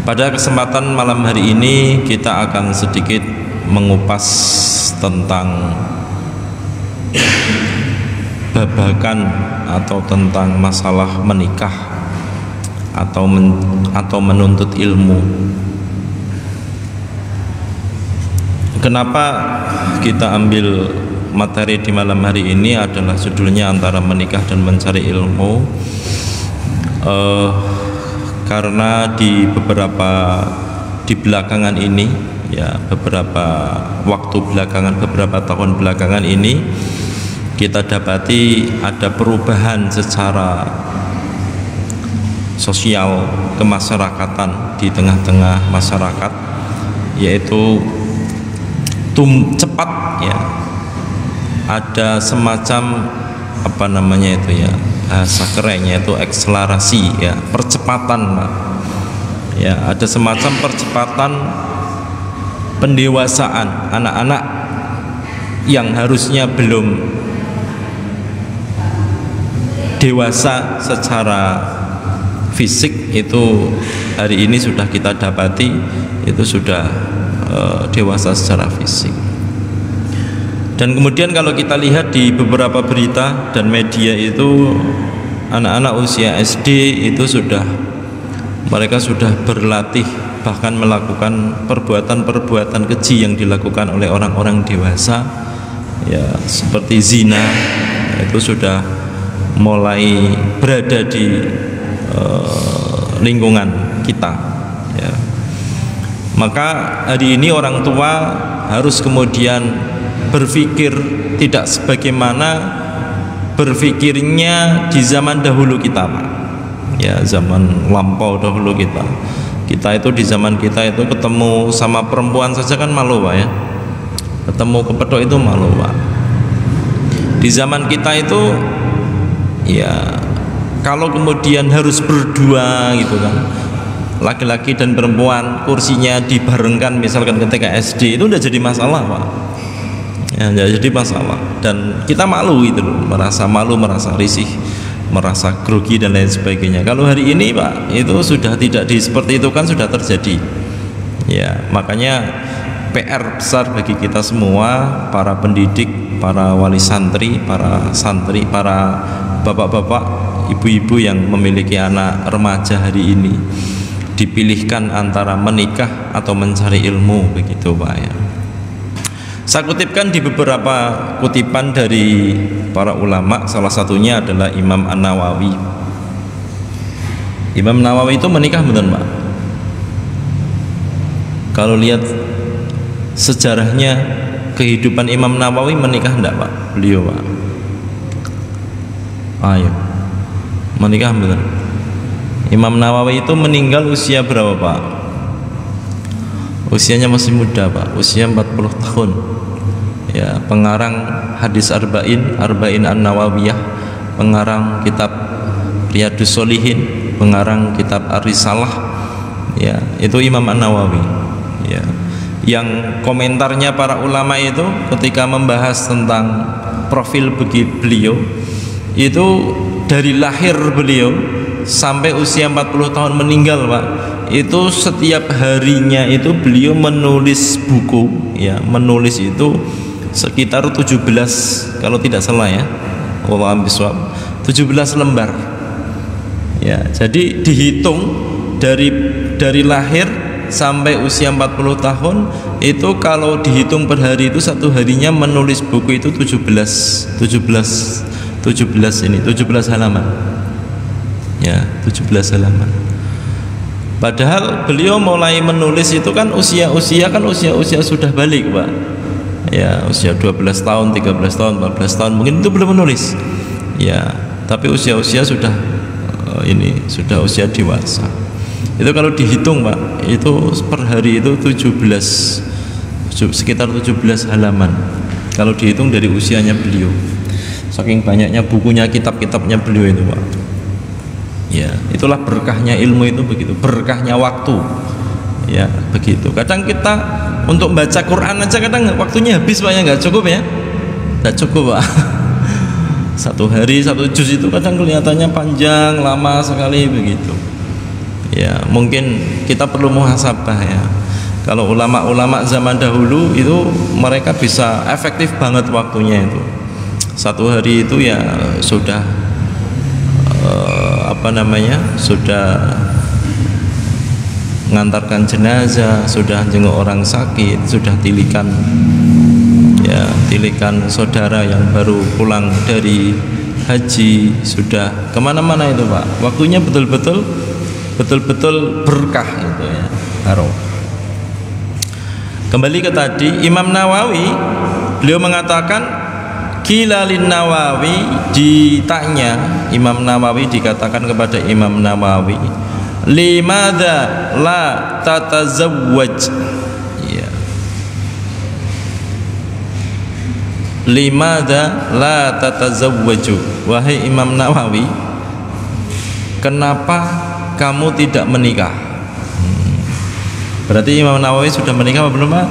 Pada kesempatan malam hari ini kita akan sedikit mengupas tentang babakan atau tentang masalah menikah atau menuntut ilmu. Kenapa kita ambil materi di malam hari ini adalah judulnya antara menikah dan mencari ilmu? Karena di belakangan ini, ya beberapa waktu belakangan, beberapa tahun belakangan ini kita dapati ada perubahan secara sosial kemasyarakatan di tengah-tengah masyarakat, yaitu cepat, ya, ada semacam apa namanya itu, ya, bahasa kerennya itu akselerasi, ya, percepatan, Pak. Ya, ada semacam percepatan pendewasaan anak-anak yang harusnya belum dewasa secara fisik, itu hari ini sudah kita dapati itu sudah dewasa secara fisik. Dan kemudian kalau kita lihat di beberapa berita dan media itu, anak-anak usia SD itu mereka sudah berlatih, bahkan melakukan perbuatan-perbuatan keji yang dilakukan oleh orang-orang dewasa, ya, seperti zina, itu sudah mulai berada di lingkungan kita, ya. Maka hari ini orang tua harus kemudian berpikir tidak sebagaimana berpikirnya di zaman dahulu kita, Pak. Ya, zaman lampau dahulu kita itu di zaman kita itu ketemu sama perempuan saja kan malu, Pak, ya. Ketemu kepethuk itu malu, Pak. Di zaman kita itu, ya, kalau kemudian harus berdua gitu kan, laki-laki dan perempuan kursinya dibarengkan misalkan ketika SD, itu udah jadi masalah, Pak. Ya, jadi masalah, dan kita malu itu loh, merasa malu, merasa risih, merasa grogi dan lain sebagainya. Kalau hari ini, Pak, itu sudah tidak seperti itu kan, sudah terjadi. Ya, makanya PR besar bagi kita semua, para pendidik, para wali santri, para bapak-bapak, ibu-ibu yang memiliki anak remaja hari ini, dipilihkan antara menikah atau mencari ilmu, begitu, Pak, ya. Saya kutipkan di beberapa kutipan dari para ulama, salah satunya adalah Imam An-Nawawi. Imam Nawawi itu menikah benar, Pak? Kalau lihat sejarahnya kehidupan Imam Nawawi, menikah enggak, Pak? Beliau, Pak, ayo, menikah benar. Imam Nawawi itu meninggal usia berapa, Pak? Usianya masih muda, Pak, usia 40 tahun. Ya, pengarang hadis Arba'in An-Nawawiyah, pengarang kitab Riyadus Sholihin, pengarang kitab Ar-Risalah, ya, itu Imam An-Nawawi, ya. Yang komentarnya para ulama itu ketika membahas tentang profil beliau, itu dari lahir beliau sampai usia 40 tahun meninggal, Pak, itu setiap harinya itu beliau menulis buku, ya, menulis itu sekitar 17, kalau tidak salah, ya, Wallahu a'lam, 17 lembar. Ya, jadi dihitung dari lahir sampai usia 40 tahun itu, kalau dihitung per hari itu satu harinya menulis buku itu 17 halaman. Ya, 17 halaman. Padahal beliau mulai menulis itu kan usia sudah balik, Pak. Ya, usia 12 tahun, 13 tahun, 14 tahun mungkin itu belum menulis. Ya, tapi usia sudah sudah usia dewasa. Itu kalau dihitung, Pak, itu per hari itu sekitar 17 halaman. Kalau dihitung dari usianya beliau. Saking banyaknya bukunya, kitab-kitabnya beliau itu, Pak. Ya, itulah berkahnya ilmu itu, begitu. Berkahnya waktu. Ya, begitu. Kadang kita untuk baca Quran aja kadang waktunya habis, Pak, ya, nggak cukup, ya. Nggak cukup, Pak. Satu hari 1 juz itu kadang kelihatannya panjang, lama sekali, begitu. Ya, mungkin kita perlu muhasabah ya. Kalau ulama-ulama zaman dahulu itu mereka bisa efektif banget waktunya itu. Satu hari itu ya sudah sudah mengantarkan jenazah, sudah jenguk orang sakit, sudah tilikan saudara yang baru pulang dari haji, sudah kemana-mana itu Pak. Waktunya betul-betul berkah itu ya, barokah. Kembali ke tadi, Imam Nawawi beliau mengatakan Kilalin Nawawi, ditanya Imam Nawawi, dikatakan kepada Imam Nawawi, limadza la tatazawwaj, ya. Limadza la tatazawwaju, wahai Imam Nawawi, kenapa kamu tidak menikah? Berarti Imam Nawawi sudah menikah apa belum Pak?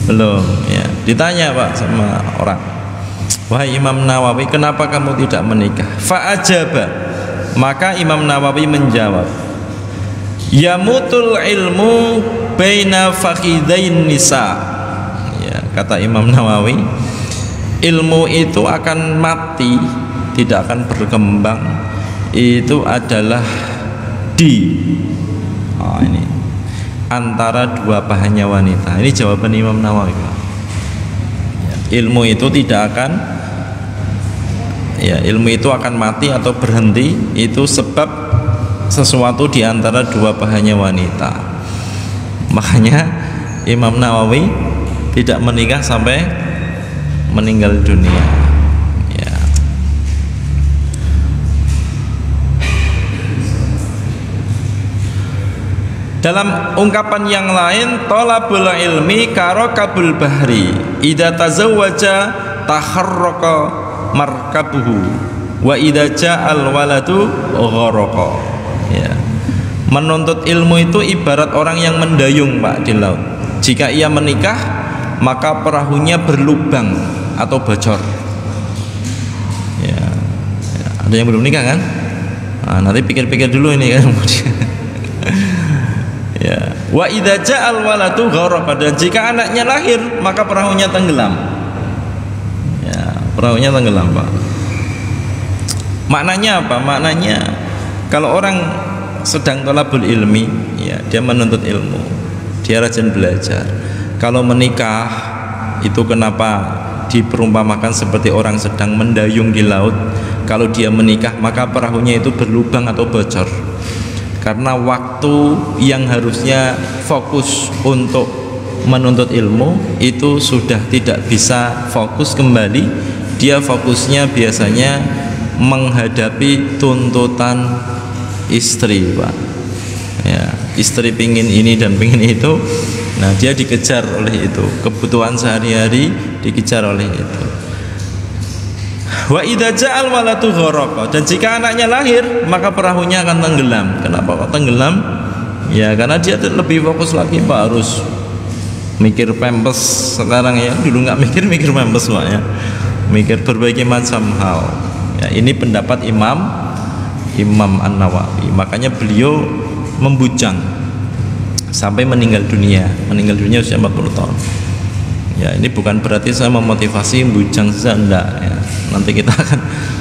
Belum ya. Ditanya Pak sama orang, wahai Imam Nawawi, kenapa kamu tidak menikah? Fa'ajaba, maka Imam Nawawi menjawab, yamutul ilmu baina fakhidain nisa, ya, kata Imam Nawawi, ilmu itu akan mati, tidak akan berkembang, itu adalah ini antara dua pahanya wanita. Ini jawaban Imam Nawawi Pak. Ilmu itu tidak akan, ya, ilmu itu akan mati atau berhenti itu sebab sesuatu di antara dua pahanya wanita. Makanya Imam Nawawi tidak menikah sampai meninggal dunia. Dalam ungkapan yang lain, thalabul ilmi karakabul bahri, idza tazawwaja taharraka markabuhu wa idza ja'al waladu gharaqa. Ya. Menuntut ilmu itu ibarat orang yang mendayung Pak di laut. Jika ia menikah, maka perahunya berlubang atau bocor. Ya. Ada yang belum nikah kan? Nah, nanti pikir-pikir dulu ini kan. Ya. Wa idza ja'al waladu gharaqa, dan jika anaknya lahir maka perahunya tenggelam. Ya, perahunya tenggelam Pak. Maknanya apa? Maknanya kalau orang sedang thalabul ilmi, ya, dia menuntut ilmu, dia rajin belajar. Kalau menikah itu kenapa diperumpamakan seperti orang sedang mendayung di laut? Kalau dia menikah maka perahunya itu berlubang atau bocor. Karena waktu yang harusnya fokus untuk menuntut ilmu itu sudah tidak bisa fokus kembali. Dia fokusnya biasanya menghadapi tuntutan istri Pak. Ya, istri pingin ini dan pingin itu. Nah, dia dikejar oleh itu. Kebutuhan sehari-hari dikejar oleh itu. Wa idza ja'al waladu gharaqa, dan jika anaknya lahir maka perahunya akan tenggelam. Kenapa kok tenggelam? Ya karena dia lebih fokus lagi Pak, harus mikir pampers sekarang ya. Dulu nggak mikir pampers Pak ya. Mikir berbagai macam hal. Ya, ini pendapat Imam An-Nawawi. Makanya beliau membujang sampai meninggal dunia usia 40 tahun. Ya, ini bukan berarti saya memotivasi bujang saja, enggak ya. Nanti kita akan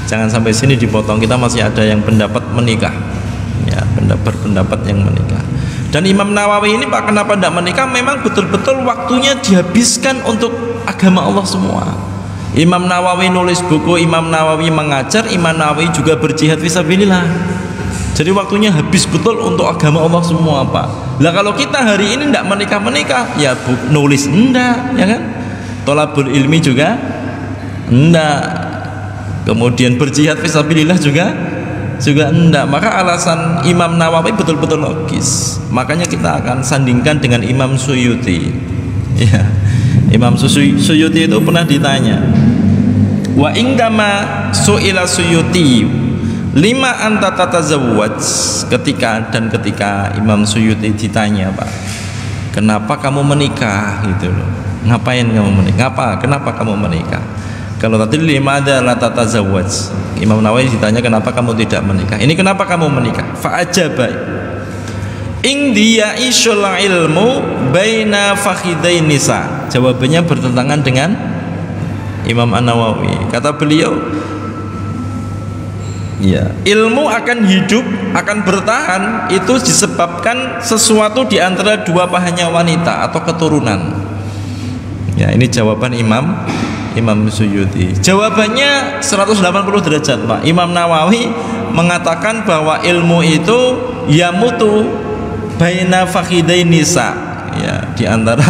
jangan sampai sini dipotong, kita masih ada yang pendapat menikah. Ya, pendapat yang menikah. Dan Imam Nawawi ini Pak, kenapa tidak menikah? Memang betul-betul waktunya dihabiskan untuk agama Allah semua. Imam Nawawi nulis buku, Imam Nawawi mengajar, Imam Nawawi juga berjihad fisabilillah. Jadi waktunya habis betul untuk agama Allah semua Pak. Lah kalau kita hari ini tidak menikah, ya nulis enggak, ya kan? Thalabul ilmi juga enggak. Kemudian berjihad fisabilillah juga enggak. Maka alasan Imam Nawawi betul-betul logis. Makanya kita akan sandingkan dengan Imam Suyuti. Ya. Imam Suyuti itu pernah ditanya, wa indama su'ila Suyuti lima anta tatazawwaj, ketika Imam Suyuti ditanya Pak, kenapa kamu menikah gitu loh, ngapain kamu menikah, kenapa kamu menikah? Kalau tadi lima ada la tatazawwaj, Imam Nawawi ditanya kenapa kamu tidak menikah, ini kenapa kamu menikah? Fa'ajaba, Ingdiya isyul ilmu baina fakhidai nisa. Jawabannya bertentangan dengan Imam An-Nawawi. Kata beliau, ya, ilmu akan hidup, akan bertahan itu disebabkan sesuatu di antara dua pahanya wanita atau keturunan. Ya, ini jawaban Imam Suyuti. Jawabannya 180 derajat, Pak. Imam Nawawi mengatakan bahwa ilmu itu yamutu baina fakhidai nisa, ya, di antara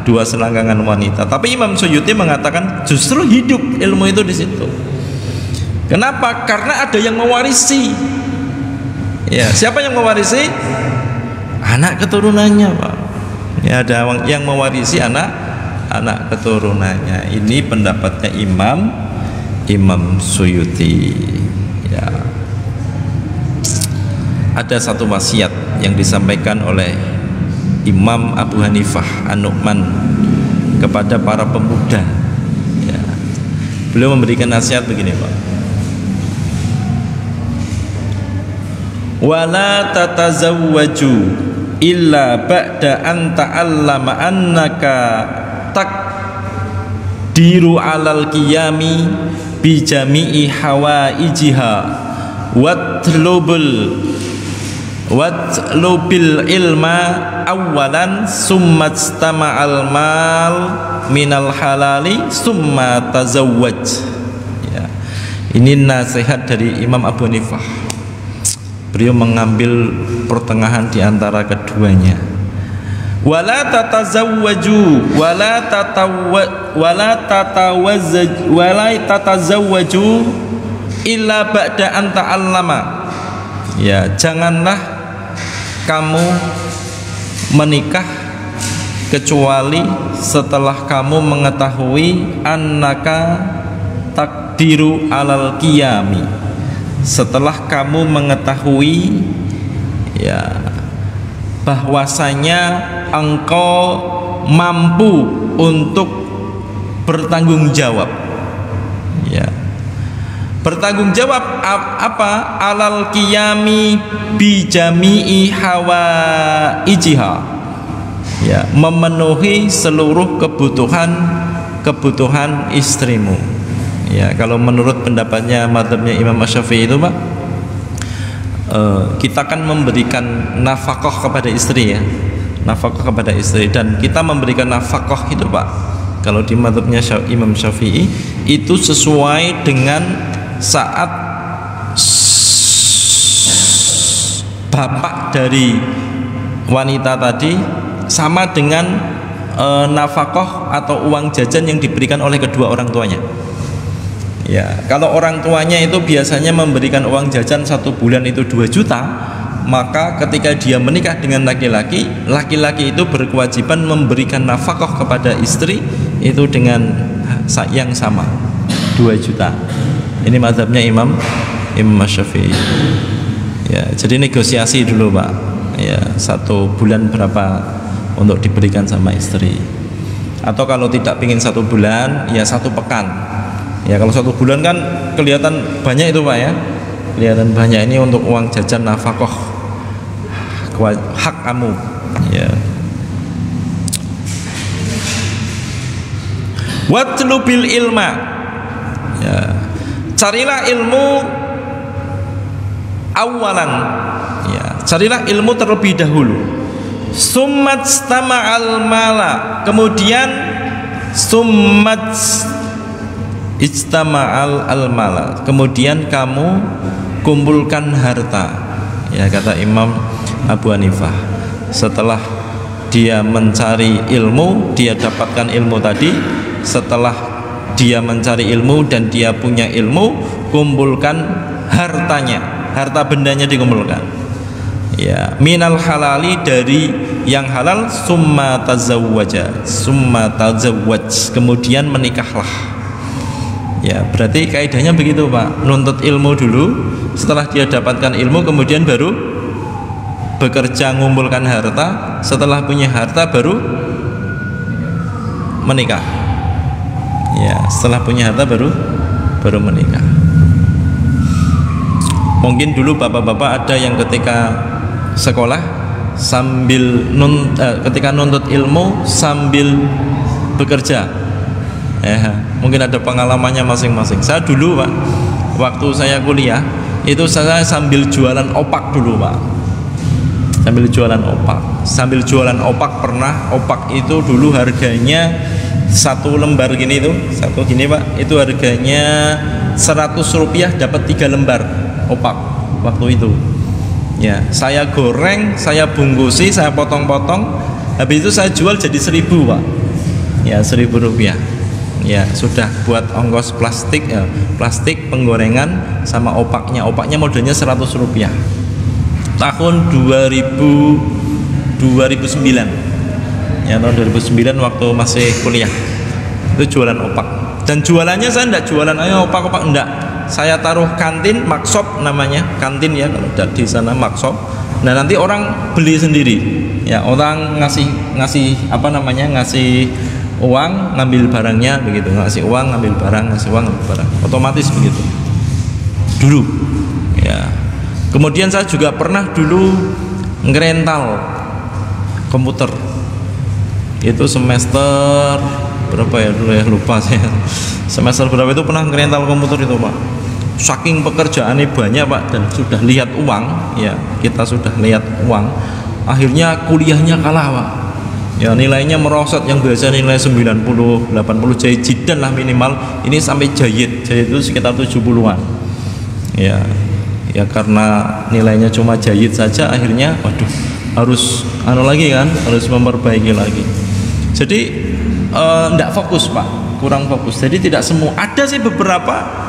dua selangkangan wanita. Tapi Imam Suyuti mengatakan justru hidup ilmu itu di situ. Kenapa? Karena ada yang mewarisi. Ya, siapa yang mewarisi? Anak keturunannya, Pak. Ya, ada yang mewarisi anak keturunannya. Ini pendapatnya Imam Suyuti. Ya. Ada satu wasiat yang disampaikan oleh Imam Abu Hanifah An-Nu'man kepada para pemuda. Ya. Beliau memberikan nasihat begini, Pak. Wala tatazawwaju illa ba'da an ta'allama annaka takdiru 'alal qiyami bi jami'i hawaijiha watlubil ilma awalan summa istama'al mal minal halali summa tazawwaj. Ya. Ini nasihat dari Imam Abu Hanifah. Beliau mengambil pertengahan di antara keduanya. Wala tatazawwaju wala tatazawwaju illa ba'da an ta'allama. Ya, janganlah kamu menikah kecuali setelah kamu mengetahui annaka takdiru alal qiyami. Setelah kamu mengetahui, ya, bahwasanya engkau mampu untuk bertanggung jawab. Ya. Bertanggung jawab apa? Alal qiyami bi jami'i hawaijiha. Ya, memenuhi seluruh kebutuhan istrimu. Ya, kalau menurut pendapatnya mazhabnya Imam Syafi'i itu, Pak, kita kan memberikan nafkah kepada istri, ya, nafkah kepada istri, dan kita memberikan nafkah itu, Pak, kalau di mazhabnya Imam Syafi'i itu sesuai dengan saat bapak dari wanita tadi sama dengan nafkah atau uang jajan yang diberikan oleh kedua orang tuanya. Ya, kalau orang tuanya itu biasanya memberikan uang jajan 1 bulan itu 2 juta, maka ketika dia menikah dengan laki-laki, laki-laki itu berkewajiban memberikan nafkah kepada istri itu dengan yang sama, 2 juta. Ini mazhabnya Imam Syafi'i. Ya, jadi negosiasi dulu, Pak. Ya, 1 bulan berapa untuk diberikan sama istri. Atau kalau tidak pingin 1 bulan, ya 1 pekan. Ya, kalau 1 bulan kan kelihatan banyak itu, Pak, ya, kelihatan banyak. Ini untuk uang jajan nafkah, hak kamu. Ya. Watlubil ilma. Ya. Carilah ilmu awalan. Ya, carilah ilmu terlebih dahulu. Summat istama'al mala. Kemudian summat istama'al al-mala, kemudian kamu kumpulkan harta. Ya, kata Imam Abu Hanifah, setelah dia mencari ilmu, dia dapatkan ilmu tadi, setelah dia mencari ilmu dan dia punya ilmu, kumpulkan hartanya, harta bendanya dikumpulkan. Ya, minal halali, dari yang halal, summa tazawwaj, kemudian menikahlah. Ya, berarti kaidahnya begitu, Pak. Nuntut ilmu dulu, setelah dia dapatkan ilmu kemudian baru bekerja ngumpulkan harta, setelah punya harta baru menikah. Ya, setelah punya harta baru menikah. Mungkin dulu bapak-bapak ada yang ketika sekolah ketika nuntut ilmu sambil bekerja. Mungkin ada pengalamannya masing-masing. Saya dulu Pak, waktu saya kuliah itu saya sambil jualan opak dulu Pak. Sambil jualan opak pernah. Opak itu dulu harganya satu lembar gini tuh, satu gini Pak, itu harganya 100 rupiah dapat 3 lembar opak waktu itu. Ya, saya goreng, saya bungkusi, saya potong-potong, habis itu saya jual jadi 1.000 Pak. Ya, 1.000 rupiah. Ya, sudah buat ongkos plastik, plastik penggorengan sama opaknya. Opaknya modalnya 100 rupiah. Tahun 2009. Ya, tahun 2009 waktu masih kuliah itu jualan opak. Dan jualannya saya enggak jualan opak-opak, enggak. Saya taruh kantin, maksop namanya, kantin ya kalau di sana maksop. Nah, nanti orang beli sendiri. Ya, orang ngasih apa namanya? Ngasih uang, ngambil barangnya begitu. Ngasih uang, ngambil barang, ngasih uang, ngambil barang. Otomatis begitu. Dulu. Ya. Kemudian saya juga pernah dulu ngerental komputer. Itu semester berapa ya dulu ya, lupa saya. Semester berapa itu pernah ngerental komputer itu Pak. Saking pekerjaannya banyak Pak, dan sudah lihat uang, ya kita sudah lihat uang, akhirnya kuliahnya kalah Pak. Ya, nilainya merosot, yang biasa nilai 90, 80 jahitan lah minimal, ini sampai jahit itu sekitar 70-an. Ya karena nilainya cuma jahit saja, akhirnya waduh, harus harus memperbaiki lagi. Jadi tidak fokus Pak, kurang fokus. Jadi tidak semua, ada sih beberapa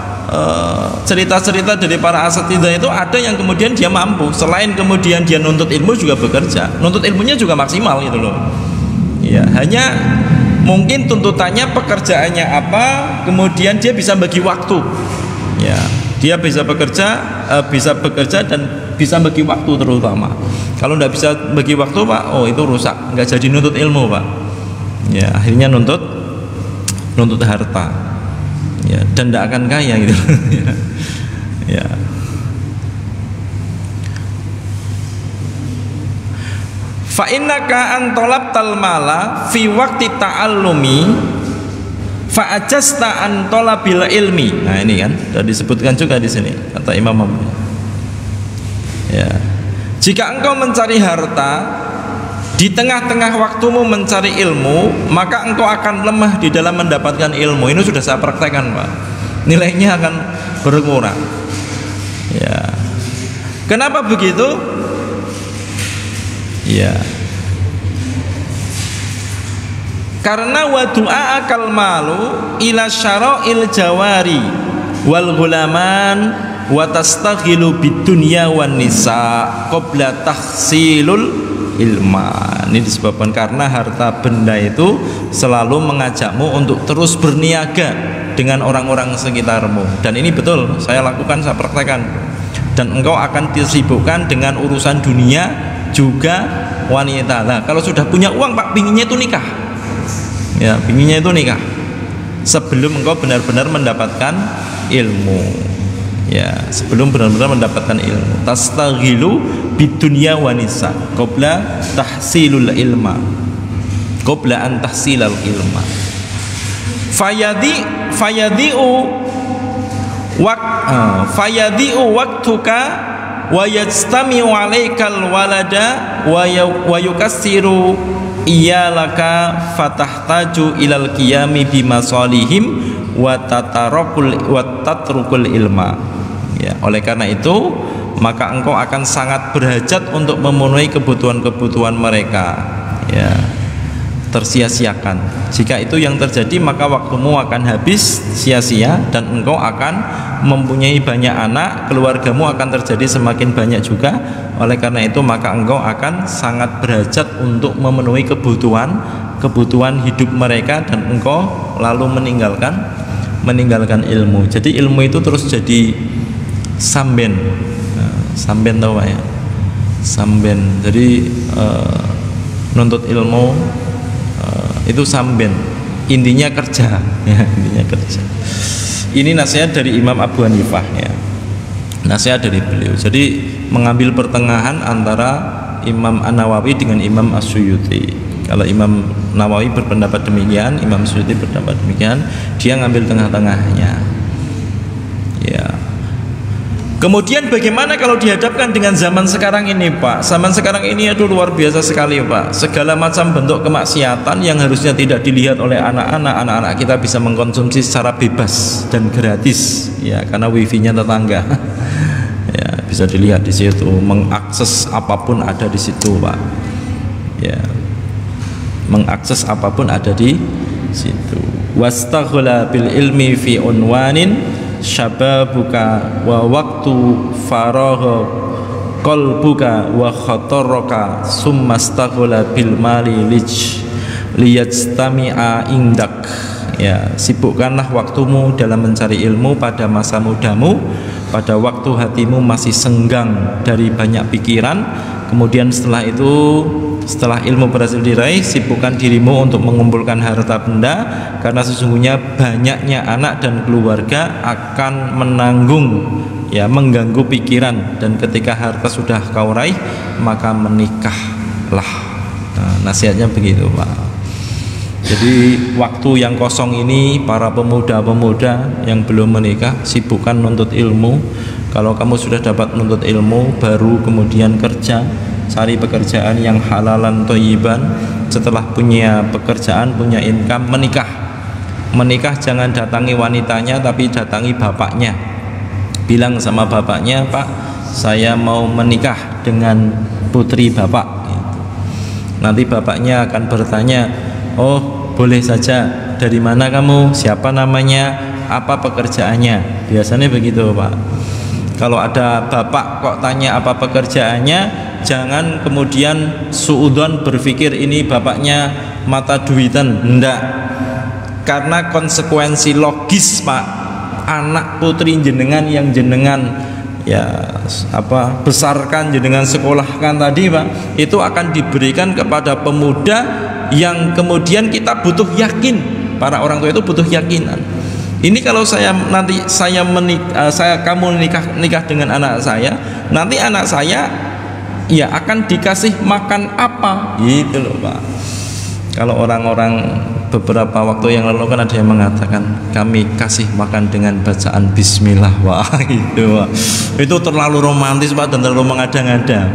cerita-cerita dari para asatidzah itu, ada yang kemudian dia mampu, selain kemudian dia nuntut ilmu juga bekerja, nuntut ilmunya juga maksimal gitu loh. Ya, hanya mungkin tuntutannya pekerjaannya apa, kemudian dia bisa bagi waktu. Ya, dia bisa bekerja dan bisa bagi waktu terutama. Kalau tidak bisa bagi waktu Pak, itu rusak, nggak jadi nuntut ilmu Pak. Ya, akhirnya nuntut harta. Ya, dan tidak akan kaya gitu. Ya. Fa innaka an talabtal mala fi waqti ta'allumi fa ajasta an talabil ilmi. Nah, ini kan sudah disebutkan juga di sini kata Imam Abu. Ya. Jika engkau mencari harta di tengah-tengah waktumu mencari ilmu, maka engkau akan lemah di dalam mendapatkan ilmu. Ini sudah saya praktekkan Pak. Nilainya akan berkurang. Ya. Kenapa begitu? Ya. Karena wa du'a akal malu ila syara'il jawari wal ghulaman wa tastaghilu bidunya wan nisa qabla tahsilul ilma. Ini disebabkan karena harta benda itu selalu mengajakmu untuk terus berniaga dengan orang-orang sekitarmu. Dan ini betul, saya lakukan, saya praktekkan. Dan engkau akan disibukkan dengan urusan dunia juga wanita. Nah, kalau sudah punya uang Pak, pinginnya itu nikah. Ya, pinginnya itu nikah sebelum engkau benar-benar mendapatkan ilmu. Ya, sebelum benar-benar mendapatkan ilmu. Tastaghilu bidunya wanisa qabla tahsilul ilma, qabla an tahsilal ilma. Fayadi'u waktuka wa yajtami'u 'alaikal walada wa yukassiru iyalaka fatahtaju ilal qiyami bimasalihim wa tatrukul ilma. Ya, oleh karena itu maka engkau akan sangat berhajat untuk memenuhi kebutuhan-kebutuhan mereka. Ya, tersia-siakan. Jika itu yang terjadi, maka waktumu akan habis sia-sia dan engkau akan mempunyai banyak anak, keluargamu akan terjadi semakin banyak juga. Oleh karena itu maka engkau akan sangat berhajat untuk memenuhi kebutuhan hidup mereka, dan engkau lalu meninggalkan ilmu. Jadi ilmu itu terus jadi samben. Samben tahu Pak ya? Samben. Jadi nuntut ilmu itu samben. Intinya kerja, ya, intinya kerja. Ini nasihat dari Imam Abu Hanifah ya. Nasihat dari beliau. Jadi mengambil pertengahan antara Imam An-Nawawi dengan Imam As-Suyuti. Kalau Imam Nawawi berpendapat demikian, Imam Suyuti berpendapat demikian, dia ngambil tengah-tengahnya. Ya. Kemudian bagaimana kalau dihadapkan dengan zaman sekarang ini, Pak? Zaman sekarang ini itu luar biasa sekali, Pak. Segala macam bentuk kemaksiatan yang harusnya tidak dilihat oleh anak-anak kita bisa mengkonsumsi secara bebas dan gratis, ya, karena wifi-nya tetangga. Ya, bisa dilihat di situ, mengakses apapun ada di situ, Pak. Ya. Mengakses apapun ada di situ. Wastaghala bil ilmi fi unwanin syababuka wa waktu faragha qalbuka wa khataraka summa staghala bil mali liyajtami'a indak. Ya, sibukkanlah waktumu dalam mencari ilmu pada masa mudamu, pada waktu hatimu masih senggang dari banyak pikiran. Kemudian setelah itu, setelah ilmu berhasil diraih, sibukkan dirimu untuk mengumpulkan harta benda, karena sesungguhnya banyaknya anak dan keluarga akan menanggung, ya, mengganggu pikiran, dan ketika harta sudah kau raih maka menikahlah. Nah, nasihatnya begitu, Pak. Jadi waktu yang kosong ini, para pemuda-pemuda yang belum menikah, sibukkan menuntut ilmu. Kalau kamu sudah dapat menuntut ilmu, baru kemudian kerja, cari pekerjaan yang halalan thayyiban. Setelah punya pekerjaan, punya income, menikah. Menikah jangan datangi wanitanya, tapi datangi bapaknya. Bilang sama bapaknya, Pak, saya mau menikah dengan putri bapak. Nanti bapaknya akan bertanya, oh boleh saja, dari mana kamu, siapa namanya, apa pekerjaannya. Biasanya begitu, Pak. Kalau ada bapak kok tanya apa pekerjaannya, jangan kemudian suudzon berpikir ini bapaknya mata duitan. Enggak, karena konsekuensi logis, Pak. Anak putri jenengan yang jenengan, ya, besarkan, jenengan sekolahkan tadi, Pak, itu akan diberikan kepada pemuda yang kemudian kita butuh yakin. Para orang tua itu butuh yakinan. Ini kalau kamu nikah dengan anak saya, nanti anak saya, ya, akan dikasih makan apa, gitu loh, Pak. Kalau orang-orang beberapa waktu yang lalu kan ada yang mengatakan, kami kasih makan dengan bacaan bismillah. Wah, itu, Pak. Itu terlalu romantis, Pak, dan terlalu mengada-ngada.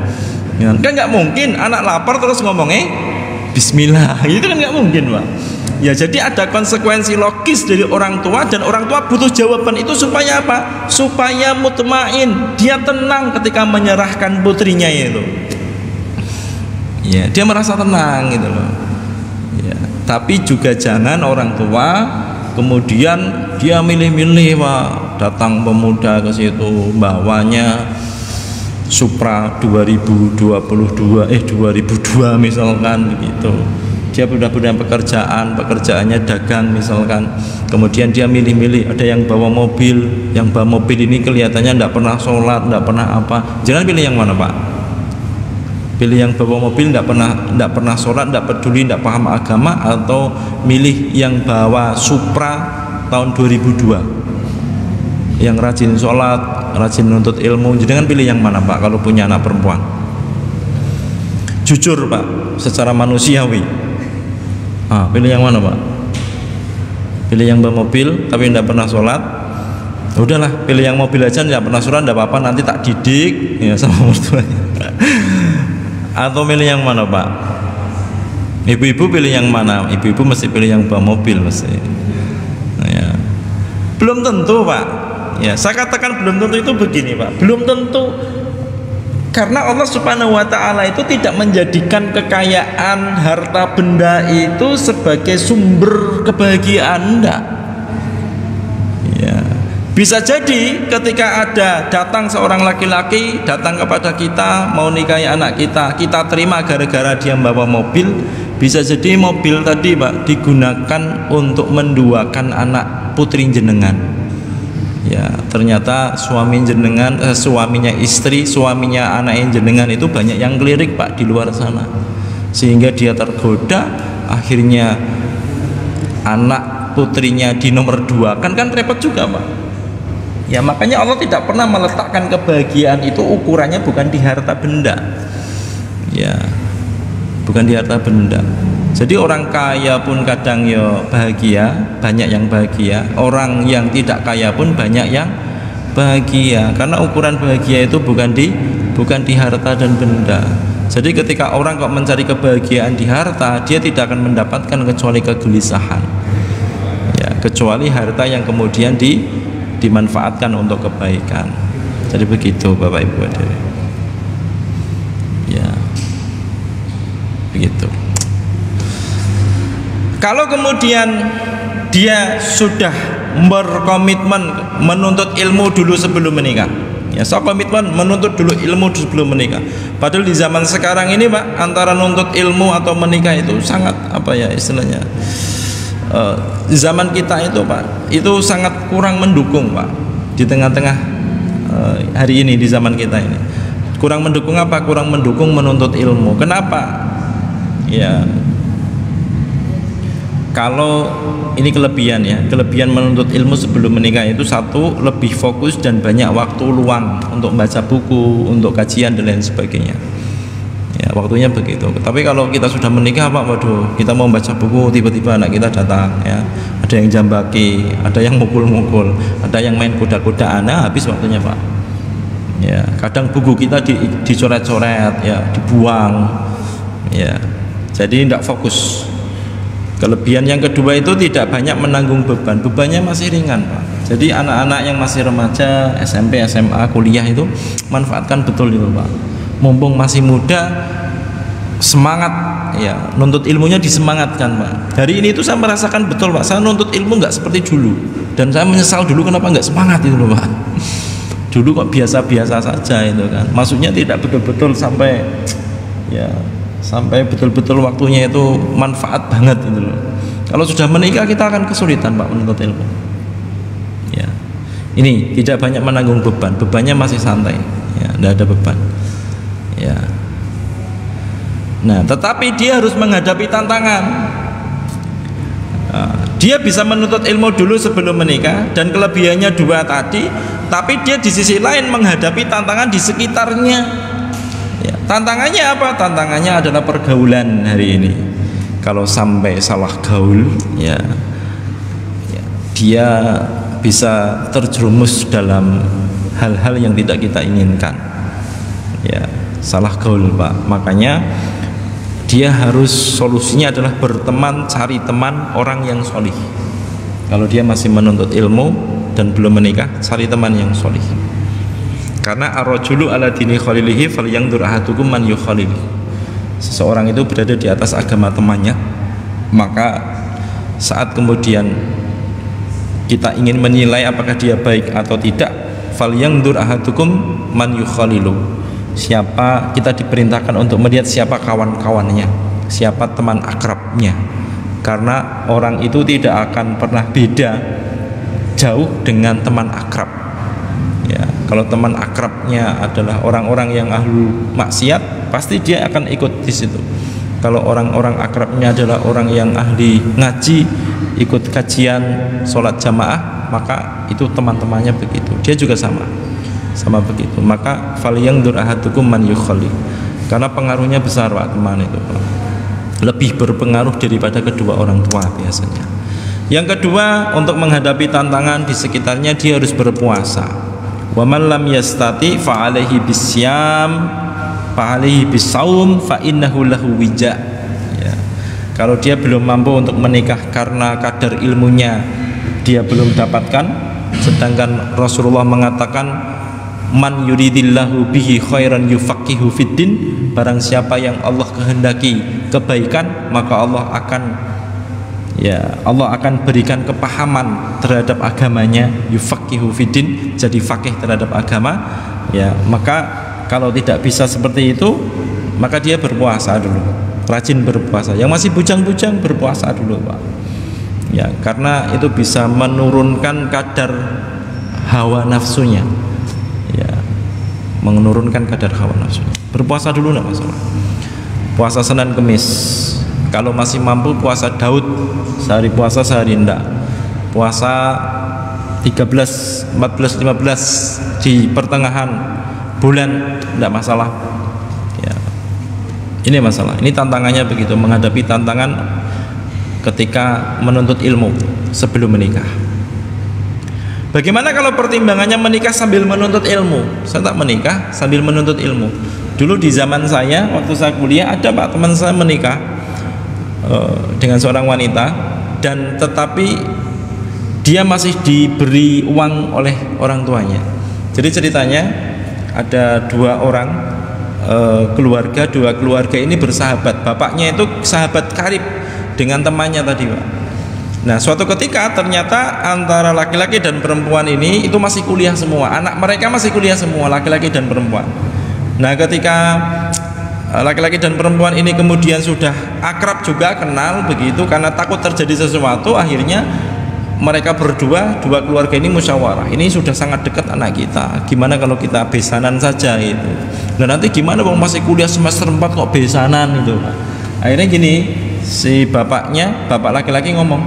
Kan nggak mungkin anak lapar terus ngomongnya bismillah, itu kan nggak mungkin, Pak. Ya, jadi ada konsekuensi logis dari orang tua, dan orang tua butuh jawaban itu supaya apa? Supaya mutmain, dia tenang ketika menyerahkan putrinya itu. Ya, dia merasa tenang gitu loh. Ya, tapi juga jangan orang tua kemudian dia milih-milih, Pak. Datang pemuda ke situ bawanya Supra 2002 misalkan gitu. Dia sudah punya pekerjaannya dagang misalkan, kemudian dia milih-milih, ada yang bawa mobil, yang bawa mobil ini kelihatannya tidak pernah sholat, tidak pernah apa. Jangan pilih yang mana, Pak. Pilih yang bawa mobil tidak pernah sholat, tidak peduli, tidak paham agama, atau milih yang bawa Supra tahun 2002 yang rajin sholat, rajin menuntut ilmu. Jangan pilih yang mana, Pak, kalau punya anak perempuan. Jujur, Pak, secara manusiawi. Pilih yang mana, Pak? Pilih yang bawa mobil tapi tidak pernah sholat? Udahlah, pilih yang mobil aja, tidak pernah sholat, tidak apa-apa, nanti tak didik, ya, sama mertuanya. Atau pilih yang mana, Pak? Ibu-ibu pilih yang mana? Ibu-ibu mesti pilih yang bawa mobil mesti. Ya. Belum tentu, Pak. Ya, saya katakan belum tentu itu begini, Pak. Belum tentu. Karena Allah Subhanahu wa ta'ala itu tidak menjadikan kekayaan harta benda itu sebagai sumber kebahagiaan, enggak. Ya. Bisa jadi ketika ada datang seorang laki-laki datang kepada kita mau nikahi anak kita, kita terima gara-gara dia membawa mobil. Bisa jadi mobil tadi, Pak, digunakan untuk menduakan anak putri jenengan. Ya, ternyata suaminya istri, suaminya anaknya jenengan itu banyak yang kelirik, Pak, di luar sana, sehingga dia tergoda, akhirnya anak putrinya di nomor 2 kan repot juga, Pak. Ya, makanya Allah tidak pernah meletakkan kebahagiaan itu ukurannya bukan di harta benda. Ya, bukan di harta benda. Jadi orang kaya pun kadang ya bahagia, banyak yang bahagia. Orang yang tidak kaya pun banyak yang bahagia. Karena ukuran bahagia itu bukan di harta dan benda. Jadi ketika orang kok mencari kebahagiaan di harta, dia tidak akan mendapatkan kecuali kegelisahan. Ya, kecuali harta yang kemudian dimanfaatkan untuk kebaikan. Jadi begitu Bapak Ibu hadirin. Ya, begitu. Kalau kemudian dia sudah berkomitmen menuntut ilmu dulu sebelum menikah, ya, so komitmen menuntut dulu ilmu sebelum menikah. Padahal di zaman sekarang ini Pak, antara nuntut ilmu atau menikah itu sangat apa ya istilahnya, zaman kita itu Pak, itu sangat kurang mendukung Pak. Di tengah-tengah hari ini, di zaman kita ini kurang mendukung apa? Kurang mendukung menuntut ilmu. Kenapa? Ya, kalau ini kelebihan ya, kelebihan menuntut ilmu sebelum menikah itu satu, lebih fokus dan banyak waktu luang untuk baca buku, untuk kajian dan lain sebagainya. Ya, waktunya begitu. Tapi kalau kita sudah menikah Pak, waduh, kita mau baca buku, tiba-tiba anak kita datang, ya, ada yang jambaki, ada yang mukul-mukul, ada yang main kuda-kudaan, nah habis waktunya Pak. Ya, kadang buku kita dicoret-coret, ya, dibuang, ya, jadi tidak fokus. Kelebihan yang kedua itu tidak banyak menanggung beban, bebannya masih ringan Pak. Jadi anak-anak yang masih remaja, SMP, SMA, kuliah itu manfaatkan betul itu Pak. Mumpung masih muda, semangat ya, nuntut ilmunya disemangatkan Pak. Hari ini itu saya merasakan betul Pak, saya nuntut ilmu nggak seperti dulu, dan saya menyesal dulu kenapa nggak semangat itu loh Pak. Dulu kok biasa-biasa saja itu kan, maksudnya tidak betul-betul sampai ya, sampai betul-betul waktunya itu manfaat banget itu loh. Kalau sudah menikah kita akan kesulitan Pak menuntut ilmu. Ya, ini tidak banyak menanggung beban, bebannya masih santai, ya, tidak ada beban. Ya. Nah, tetapi dia harus menghadapi tantangan. Nah, dia bisa menuntut ilmu dulu sebelum menikah dan kelebihannya dua tadi, tapi dia di sisi lain menghadapi tantangan di sekitarnya. Ya, tantangannya apa? Tantangannya adalah pergaulan hari ini. Kalau sampai salah gaul, ya, dia bisa terjerumus dalam hal-hal yang tidak kita inginkan. Ya, salah gaul Pak. Makanya dia harus, solusinya adalah berteman, cari teman orang yang solih. Kalau dia masih menuntut ilmu dan belum menikah, cari teman yang solih. Karena ar-rajulu ala dini khalilihi falyanzur ahadukum man yukhalili. Seseorang itu berada di atas agama temannya, maka saat kemudian kita ingin menilai apakah dia baik atau tidak, falyanzur ahadukum man yukhalilu. Siapa, kita diperintahkan untuk melihat siapa kawan-kawannya, siapa teman akrabnya. Karena orang itu tidak akan pernah beda jauh dengan teman akrab. Ya, kalau teman akrabnya adalah orang-orang yang ahlu maksiat, pasti dia akan ikut di situ. Kalau orang-orang akrabnya adalah orang yang ahli ngaji, ikut kajian, sholat jamaah, maka itu teman-temannya begitu. Dia juga sama begitu. Maka falyanzur ahadukum man yukhali. Karena pengaruhnya besar Pak, teman itu Pak. Lebih berpengaruh daripada kedua orang tua biasanya. Yang kedua, untuk menghadapi tantangan di sekitarnya dia harus berpuasa. Wa man lam yastati fa alaihi bisyam fa alaihi bisaum fa innahu lahu wija. Ya. Kalau dia belum mampu untuk menikah karena kadar ilmunya dia belum dapatkan, sedangkan Rasulullah mengatakan man yuridillahu bihi khairan yufaqihu fiddin, barang siapa yang Allah kehendaki kebaikan, maka Allah akan berikan kepahaman terhadap agamanya, yufaqihu fiddin, jadi faqih terhadap agama. Ya, maka kalau tidak bisa seperti itu, maka dia berpuasa dulu, rajin berpuasa. Yang masih bujang-bujang berpuasa dulu Pak. Ya, karena itu bisa menurunkan kadar hawa nafsunya. Ya, menurunkan kadar hawa nafsunya. Berpuasa dulu enggak masalah. Puasa Senin Kemis. Kalau masih mampu puasa Daud, sehari puasa sehari enggak. Puasa 13, 14, 15 di pertengahan bulan enggak masalah. Ya. Ini masalah, ini tantangannya begitu, menghadapi tantangan ketika menuntut ilmu sebelum menikah. Bagaimana kalau pertimbangannya menikah sambil menuntut ilmu? Saya tak menikah sambil menuntut ilmu. Dulu di zaman saya, waktu saya kuliah, ada Pak teman saya menikah dengan seorang wanita, dan tetapi dia masih diberi uang oleh orang tuanya. Jadi ceritanya ada dua orang keluarga, dua keluarga ini bersahabat. Bapaknya itu sahabat karib dengan temannya tadi, Pak. Nah, suatu ketika ternyata antara laki-laki dan perempuan ini itu masih kuliah semua. Anak mereka masih kuliah semua, laki-laki dan perempuan. Nah, ketika laki-laki dan perempuan ini kemudian sudah akrab juga, kenal begitu, karena takut terjadi sesuatu, akhirnya mereka berdua, dua keluarga ini musyawarah. Ini sudah sangat dekat anak kita, gimana kalau kita besanan saja itu. Nah, nanti gimana bang, masih kuliah semester 4 kok besanan itu. Akhirnya gini, si bapaknya, bapak laki-laki ngomong,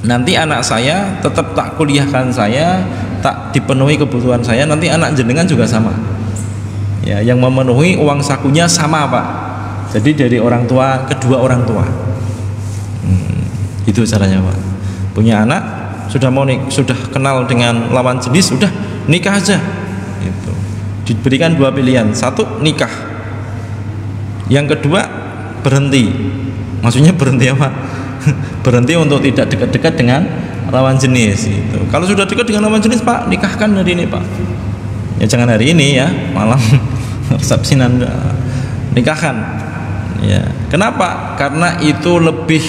nanti anak saya tetap tak kuliahkan saya, tak dipenuhi kebutuhan saya, nanti anak jenengan juga sama ya, yang memenuhi uang sakunya sama Pak. Jadi dari orang tua, kedua orang tua. Itu caranya Pak. Punya anak, sudah mau sudah kenal dengan lawan jenis, sudah nikah aja. Itu diberikan dua pilihan, satu nikah, yang kedua berhenti. Maksudnya berhenti apa? Berhenti untuk tidak dekat-dekat dengan lawan jenis. Itu kalau sudah dekat dengan lawan jenis, Pak, nikahkan hari ini Pak. Ya jangan hari ini ya, malam resepsinan, nikahkan. Ya kenapa? Karena itu lebih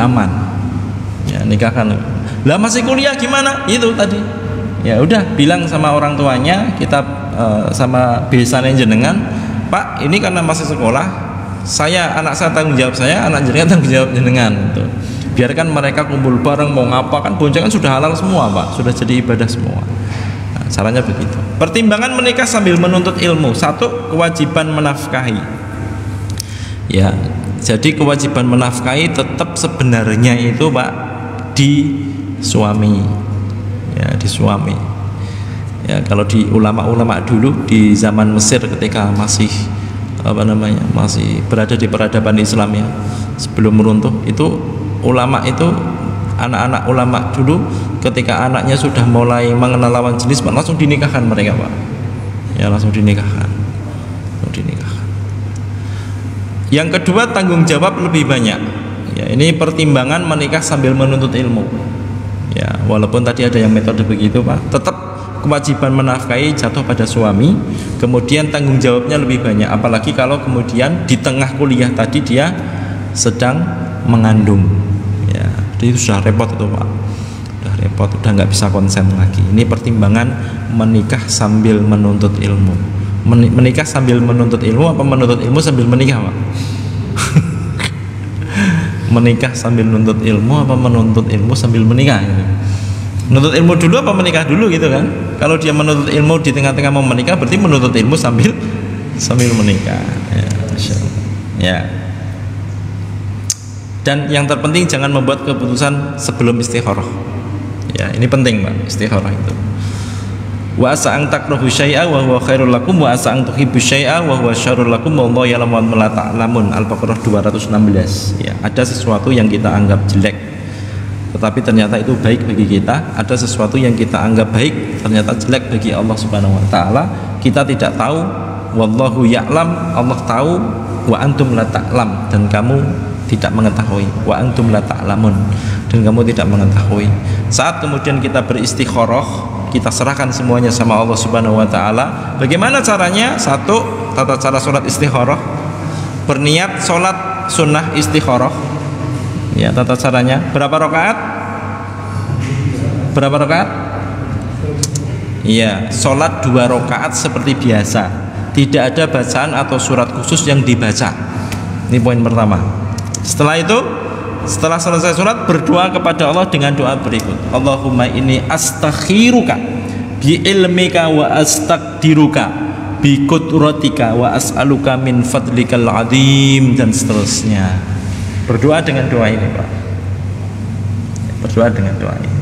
aman. Ya nikahkan. Lah masih kuliah gimana? Itu tadi. Ya udah bilang sama orang tuanya, kita sama besannya jenengan, Pak, ini karena masih sekolah, anak saya tanggung jawab saya, anak jenengan tanggung jawab jenengan. Gitu. Biarkan mereka kumpul bareng, mau ngapa, kan boncengan sudah halal semua Pak, sudah jadi ibadah semua. Nah, caranya begitu. Pertimbangan menikah sambil menuntut ilmu. Satu, kewajiban menafkahi. Ya, jadi kewajiban menafkahi tetap sebenarnya itu Pak di suami, ya di suami. Ya kalau di ulama-ulama dulu di zaman Mesir ketika masih masih berada di peradaban Islam ya, sebelum meruntuh, itu ulama itu, anak-anak ulama dulu ketika anaknya sudah mulai mengenal lawan jenis, langsung dinikahkan mereka Pak. Ya langsung dinikahkan. Yang kedua, tanggung jawab lebih banyak. Ya, ini pertimbangan menikah sambil menuntut ilmu. Ya, walaupun tadi ada yang metode begitu, Pak, tetap kewajiban menafkahi jatuh pada suami. Kemudian tanggung jawabnya lebih banyak. Apalagi kalau kemudian di tengah kuliah tadi dia sedang mengandung. Ya, itu sudah repot itu, Pak. Sudah repot, udah nggak bisa konsen lagi. Ini pertimbangan menikah sambil menuntut ilmu. Menikah sambil menuntut ilmu apa menuntut ilmu sambil menikah, Pak? Menikah sambil menuntut ilmu apa menuntut ilmu sambil menikah gitu. Menuntut ilmu dulu apa menikah dulu gitu kan. Kalau dia menuntut ilmu di tengah-tengah mau menikah, berarti menuntut ilmu sambil menikah ya, ya. Dan yang terpenting jangan membuat keputusan sebelum istikharah ya, ini penting Pak, istikharah itu. Wa asa an takrahu syai'a wa huwa khairul lakum wa asa an tuhibbu syai'a wa huwa syarrul lakum wallahu ya'lamu wa la ta'lamun. Al-Baqarah 216 ya. Ada sesuatu yang kita anggap jelek tetapi ternyata itu baik bagi kita, ada sesuatu yang kita anggap baik ternyata jelek bagi Allah Subhanahu wa taala. Kita tidak tahu, wallahu ya'lam, Allah tahu, wa antum la ta'lam, dan kamu tidak mengetahui, wa antum la ta'lamun, dan kamu tidak mengetahui. Saat kemudian kita beristikharah, kita serahkan semuanya sama Allah Subhanahu wa taala. Bagaimana caranya? Satu, tata cara sholat istikharah. Berniat sholat sunnah istikharah. Ya, tata caranya. Berapa rakaat? Berapa rakaat? Iya, sholat 2 rakaat seperti biasa. Tidak ada bacaan atau surat khusus yang dibaca. Ini poin pertama. Setelah itu, setelah selesai sholat, berdoa kepada Allah dengan doa berikut. Allahumma inni astakhiruka bi ilmika wa astaqdiruka bi qudratika wa as'aluka min fadlikal azim, dan seterusnya. Berdoa dengan doa ini, Pak. Berdoa dengan doa ini.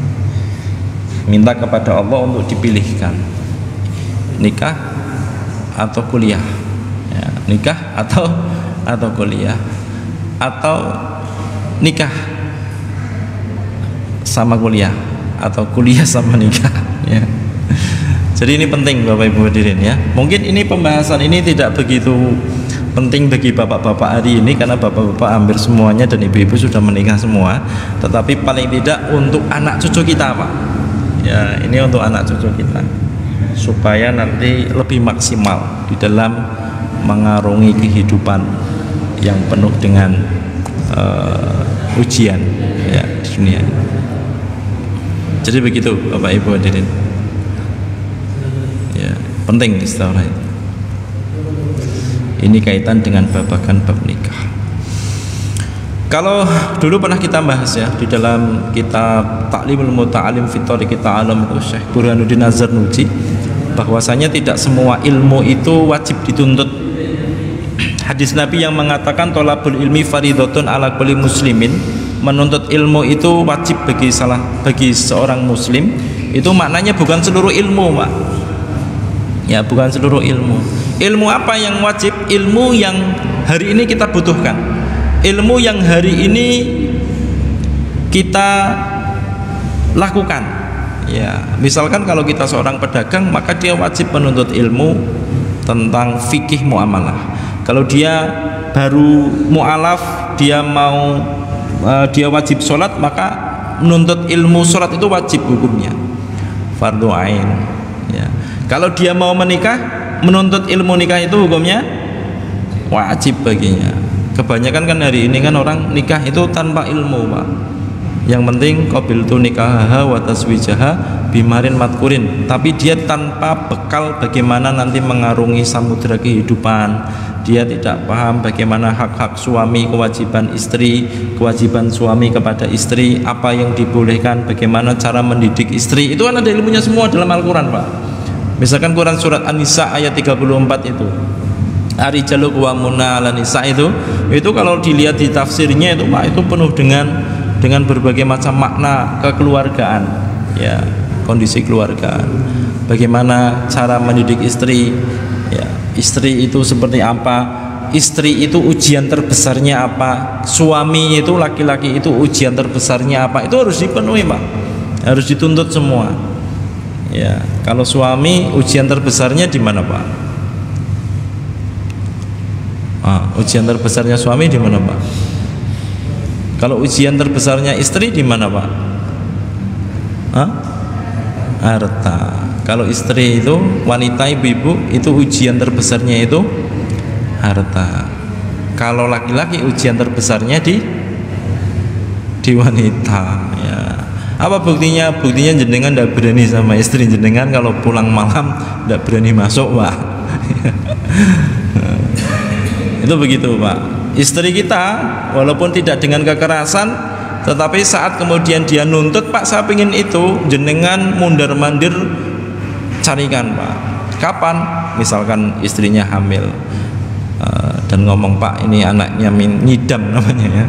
Minta kepada Allah untuk dipilihkan nikah atau kuliah. ya, nikah atau kuliah, atau nikah sama kuliah, atau kuliah sama nikah ya. Jadi ini penting Bapak Ibu hadirin ya. Mungkin ini pembahasan ini tidak begitu penting bagi bapak-bapak hari ini karena bapak-bapak hampir semuanya dan ibu-ibu sudah menikah semua, tetapi paling tidak untuk anak cucu kita Pak ya, ini untuk anak cucu kita supaya nanti lebih maksimal di dalam mengarungi kehidupan yang penuh dengan ujian ya di dunia ini. Jadi begitu Bapak Ibu hadirin ya, penting istilah itu. Ini kaitan dengan babakan bab nikah. Kalau dulu pernah kita bahas ya di dalam kitab Ta'limul Muta'alim fi Thariqit Ta'allum itu Syekh Burhanuddin Az-Zarnuji, bahwasanya tidak semua ilmu itu wajib dituntut. Hadis Nabi yang mengatakan thalabul ilmi fardhatun ala kulli muslimin, menuntut ilmu itu wajib bagi seorang muslim, itu maknanya bukan seluruh ilmu Pak ya, bukan seluruh ilmu. Ilmu apa yang wajib? Ilmu yang hari ini kita butuhkan, ilmu yang hari ini kita lakukan ya. Misalkan kalau kita seorang pedagang, maka dia wajib menuntut ilmu tentang fikih muamalah. Kalau dia baru mualaf, dia wajib sholat, maka menuntut ilmu sholat itu wajib hukumnya, fardu ain ya. Kalau dia mau menikah, menuntut ilmu nikah itu hukumnya wajib baginya. Kebanyakan kan hari ini kan orang nikah itu tanpa ilmu Pak. Yang penting qabiltu nikahaha wa taswijaha bimarin matkurin, tapi dia tanpa bekal bagaimana nanti mengarungi samudera kehidupan. Dia tidak paham bagaimana hak-hak suami, kewajiban istri, kewajiban suami kepada istri, apa yang dibolehkan, bagaimana cara mendidik istri. Itu kan ada ilmunya semua dalam Al-Quran Pak. Misalkan Quran surat An-Nisa ayat 34 itu, Ar-rijalu qawwamuna 'alan nisa, itu kalau dilihat di tafsirnya itu Pak, itu penuh dengan berbagai macam makna kekeluargaan ya, kondisi keluargaan, bagaimana cara mendidik istri ya, istri itu seperti apa, istri itu ujian terbesarnya apa, suami itu laki-laki itu ujian terbesarnya apa, itu harus dipenuhi Pak, harus dituntut semua ya. Kalau suami ujian terbesarnya di mana Pak? Ujian terbesarnya suami di mana Pak? Kalau ujian terbesarnya istri di mana Pak? Harta. Kalau istri itu wanita, ibu-ibu, itu ujian terbesarnya itu harta. Kalau laki-laki ujian terbesarnya di wanita ya. Apa buktinya? Buktinya jenengan tidak berani sama istri jenengan, kalau pulang malam tidak berani masuk Pak. Itu begitu Pak. Istri kita walaupun tidak dengan kekerasan, tetapi saat kemudian dia nuntut, Pak saya pengen itu, jenengan mundar-mandir carikan Pak. Kapan? Misalkan istrinya hamil dan ngomong, Pak ini anaknya ngidam namanya ya,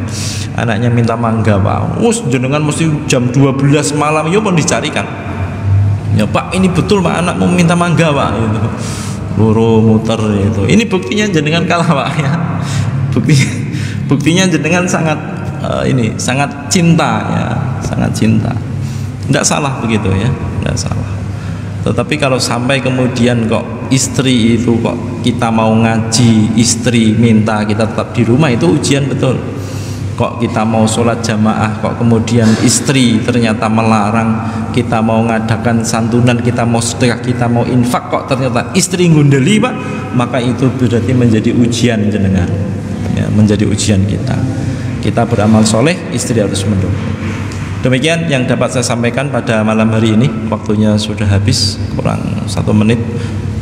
anaknya minta mangga Pak, jenengan mesti jam 12 malam yo pun dicarikan ya Pak, ini betul Pak anak mau minta mangga Pak, itu buru muter itu. Ini buktinya jenengan kalah Pak ya, buktinya jenengan sangat sangat cinta ya, sangat cinta. Tidak salah begitu ya, tidak salah. Tetapi kalau sampai kemudian kok istri itu kok kita mau ngaji, istri minta kita tetap di rumah, itu ujian betul. Kok kita mau sholat jamaah, kok kemudian istri ternyata melarang, kita mau ngadakan santunan, kita mau sedekah, kita mau infak, kok ternyata istri ngundeli Pak, maka itu berarti menjadi ujian jenengan ya, menjadi ujian kita. Kita beramal soleh, istri harus mendukung. Demikian yang dapat saya sampaikan pada malam hari ini. Waktunya sudah habis, kurang 1 menit.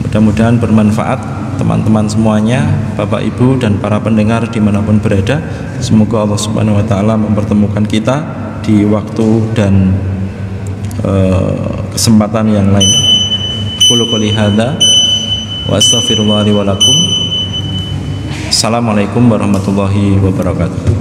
Mudah-mudahan bermanfaat teman-teman semuanya, Bapak Ibu dan para pendengar dimanapun berada. Semoga Allah Subhanahu Wa Taala mempertemukan kita di waktu dan kesempatan yang lain. Qul qouli hadza wa astaghfirullah li wa lakum. Assalamualaikum warahmatullahi wabarakatuh.